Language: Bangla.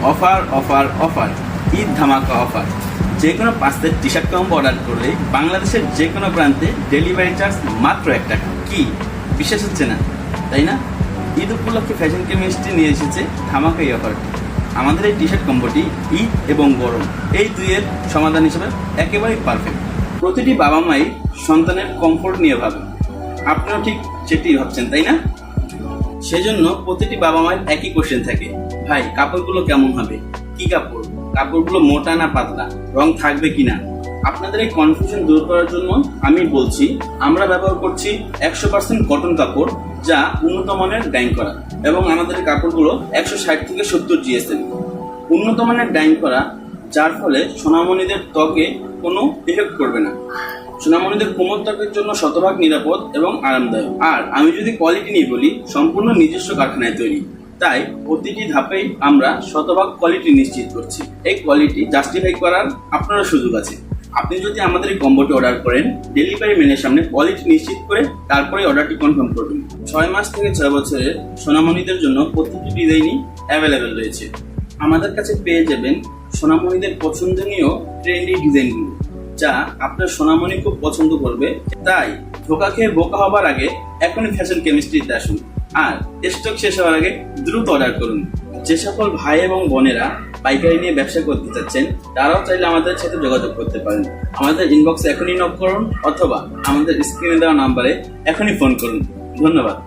অফার অফার অফার, ঈদ ধামাকা অফার। যে কোনো 5 set T shirt combo order করলে বাংলাদেশের যে কোনো প্রান্তে ডেলিভারি চার্জ মাত্র 1 টাকা। কি বিশ্বাস হচ্ছে না, তাই না? ঈদ উপলক্ষে ফ্যাশন কেমিস্ট্রি নিয়ে এসেছে ধামাকা এই অফারটি। আমাদের এই টি শার্ট কম্বোটি ঈদ এবং গরম এই দুইয়ের সমাধান হিসেবে একেবারেই পারফেক্ট। প্রতিটি বাবা মাই সন্তানের কমফোর্ট নিয়ে ভাবেন, আপনিও ঠিক সেটি ভাবছেন, তাই না? সেজন্য প্রতিটি বাবা মায়ের একই কোশ্চেন থাকে, ভাই কাপড়গুলো কেমন হবে, কি কাপড়, কাপড়গুলো মোটা না পাতলা, রং থাকবে কিনা। আপনাদের এই কনফিউশন দূর করার জন্য আমি বলছি, আমরা ব্যবহার করছি 100% কটন কাপড়, যা উন্নত মানের ডাইং করা, এবং আমাদের কাপড়গুলো 160 থেকে 70 GSM উন্নত মানের ডাইং করা, যার ফলে সোনামণিদের ত্বকে কোনো ইফেক্ট করবে না। সোনামণিদের কোমল ত্বকের জন্য শতভাগ নিরাপদ এবং আরামদায়ক। আর আমি যদি কোয়ালিটি নিয়ে বলি, সম্পূর্ণ নিজস্ব কারখানায় তৈরি, তাই প্রতিটি ধাপেই আমরা শতভাগ কোয়ালিটি নিশ্চিত করছি। এই কোয়ালিটি জাস্টিফাই করার আপনারও সুযোগ আছে। আপনি যদি আমাদের এই কম্বোটি অর্ডার করেন, ডেলিভারি ম্যানের সামনে কোয়ালিটি নিশ্চিত করে তারপরে অর্ডারটি কনফার্ম করবেন। 6 মাস থেকে 6 বছরের সোনামণিদের জন্য প্রতিটি ডিজাইনই অ্যাভেলেবেল রয়েছে। আমাদের কাছে পেয়ে যাবেন সোনামণিদের পছন্দনীয় ট্রেন্ডি ডিজাইনগুলো, যা আপনার সোনামণি খুব পছন্দ করবে। তাই ধোকা খেয়ে বোকা হবার আগে এখনই ফ্যাশন কেমিস্ট্রিতে আসুন, আর স্টক শেষ হওয়ার আগে দ্রুত অর্ডার করুন। যে সকল ভাই এবং বোনেরা পাইকারি নিয়ে ব্যবসা করতে চাচ্ছেন, তারাও চাইলে আমাদের সাথে যোগাযোগ করতে পারেন। আমাদের ইনবক্সে এখনই নক করুন, অথবা আমাদের স্ক্রিনে দেওয়া নাম্বারে এখনই ফোন করুন। ধন্যবাদ।